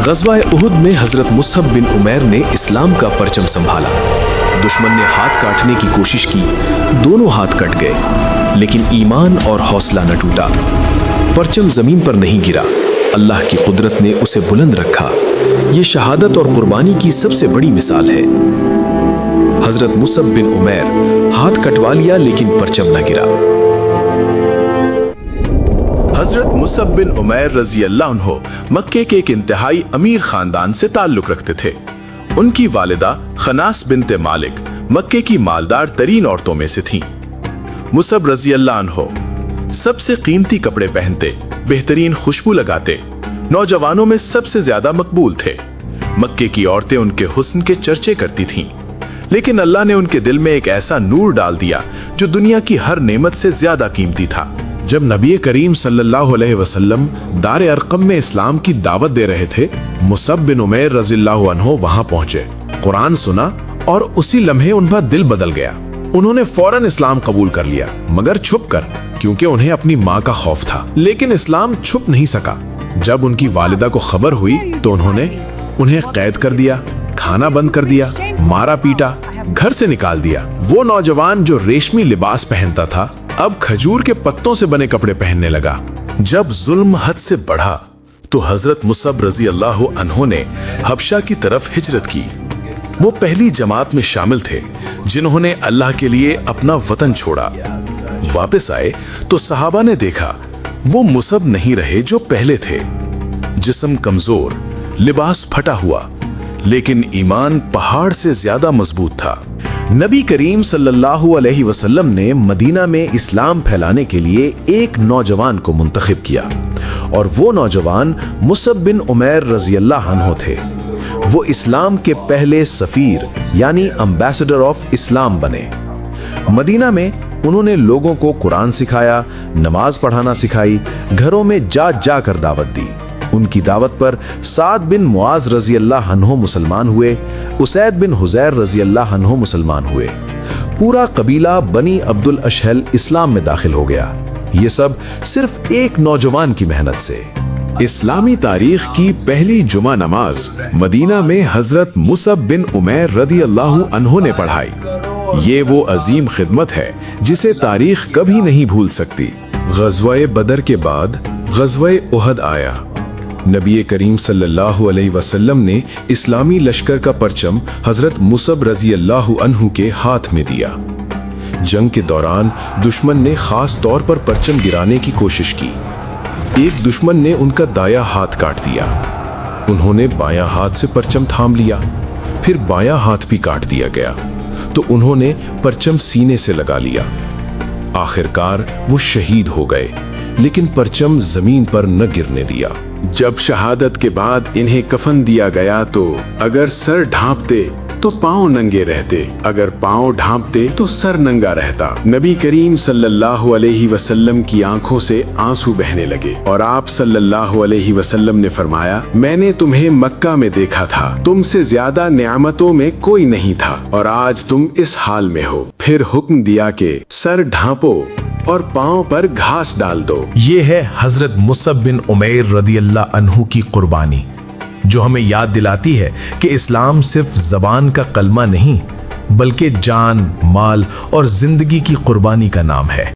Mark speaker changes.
Speaker 1: ग़ज़वा उहुद में हज़रत मुसअब बिन उमैर ने इस्लाम का परचम संभाला। दुश्मन ने हाथ काटने की कोशिश की, दोनों हाथ कट गए, लेकिन ईमान और हौसला न टूटा। परचम ज़मीन पर नहीं गिरा, अल्लाह की कुदरत ने उसे बुलंद रखा। ये शहादत और कुर्बानी की सबसे बड़ी मिसाल है। हज़रत मुसअब बिन उमैर हाथ कटवा लिया लेकिन परचम न गिरा।
Speaker 2: हजरत मुसअब बिन उमैर रज़ी अल्लाह अन्हु मक्के के एक इंतहाई अमीर खानदान से ताल्लुक रखते थे। उनकी वालिदा खनास बिनते मालिक मक्के की मालदार तरीन औरतों में से थीं। मुसअब रज़ी अल्लाह अन्हु सबसे कीमती कपड़े पहनते, बेहतरीन खुशबू लगाते, नौजवानों में सबसे ज्यादा मकबूल थे। मक्के की औरतें उनके हुस्न के चर्चे करती थीं, लेकिन अल्लाह ने उनके दिल में एक ऐसा नूर डाल दिया जो दुनिया की हर नेमत से ज्यादा कीमती था। जब नबी करीम सल्लल्लाहु अलैहि वसल्लम दार अरकम में इस्लाम की दावत दे रहे थे, मुसअब बिन उमैर रज़ियल्लाहु अन्हु वहां पहुंचे, कुरान सुना और उसी लम्हे उनका दिल बदल गया। उन्होंने फौरन इस्लाम कबूल कर लिया, मगर छुप कर, क्योंकि उन्हें अपनी माँ का खौफ था। लेकिन इस्लाम छुप नहीं सका। जब उनकी वालिदा को खबर हुई तो उन्होंने उन्हें कैद कर दिया, खाना बंद कर दिया, मारा पीटा, घर से निकाल दिया। वो नौजवान जो रेशमी लिबास पहनता था अब खजूर के पत्तों से बने कपड़े पहनने लगा। जब जुल्म हद से बढ़ा तो हजरत मुसअब रज़ी अल्लाह अन्हु ने हबशा की तरफ हिजरत की। वो पहली जमात में शामिल थे जिन्होंने अल्लाह के लिए अपना वतन छोड़ा। वापस आए तो सहाबा ने देखा वो मुसअब नहीं रहे जो पहले थे। जिस्म कमजोर, लिबास फटा हुआ, लेकिन ईमान पहाड़ से ज्यादा मजबूत था। नबी करीम सल्लल्लाहु अलैहि वसल्लम ने मदीना में इस्लाम फैलाने के लिए एक नौजवान को मुंतखब किया और वो नौजवान मुसअब बिन उमैर रज़ियल्लाहु अन्हु थे। वो इस्लाम के पहले सफीर यानी एम्बेसडर ऑफ इस्लाम बने। मदीना में उन्होंने लोगों को कुरान सिखाया, नमाज पढ़ाना सिखाई, घरों में जा जा कर दावत दी। उनकी दावत पर साद बिन मुआज रज़ियल्लाहु अन्हु मुसलमान हुए, उसैद बिन हुज़ैर रज़ियल्लाहु अन्हु मुसलमान हुए। पूरा कबीला बनी अब्दुल अशहल इस्लाम में दाखिल हो गया। ये सब सिर्फ एक नौजवान की मेहनत से। इस्लामी तारीख की पहली जुमा नमाज मदीना में हजरत मुसअब बिन उमैर रज़ियल्लाहु अन्हु ने पढ़ाई। ये वो अजीम खिदमत है जिसे तारीख कभी नहीं भूल सकती। ग़ज़वा बदर के बाद ग़ज़वा उहद आया। नबी करीम सल्लल्लाहु अलैहि वसल्लम ने इस्लामी लश्कर का परचम हजरत मुसअब रज़ियल्लाहु अन्हु के हाथ में दिया। जंग के दौरान दुश्मन ने खास तौर पर परचम गिराने की कोशिश की। एक दुश्मन ने उनका दाया हाथ काट दिया। उन्होंने बायां हाथ से परचम थाम लिया, फिर बायां हाथ भी काट दिया गया तो उन्होंने परचम सीने से लगा लिया। आखिरकार वो शहीद हो गए, लेकिन परचम जमीन पर न गिरने दिया। जब शहादत के बाद इन्हें कफन दिया गया तो अगर सर ढांपते तो पांव नंगे रहते, अगर पांव ढांपते तो सर नंगा रहता। नबी करीम सल्लल्लाहु अलैहि वसल्लम की आंखों से आंसू बहने लगे और आप सल्लल्लाहु अलैहि वसल्लम ने फरमाया, मैंने तुम्हें मक्का में देखा था, तुमसे ज्यादा नेमतों में कोई नहीं था और आज तुम इस हाल में हो। फिर हुक्म दिया कि सर ढांपो और पांव पर घास डाल दो।
Speaker 3: ये है हजरत मुसअब बिन उमैर रज़ियल्लाहु अन्हु की कुर्बानी, जो हमें याद दिलाती है कि इस्लाम सिर्फ ज़बान का कलमा नहीं बल्कि जान, माल और जिंदगी की कुर्बानी का नाम है।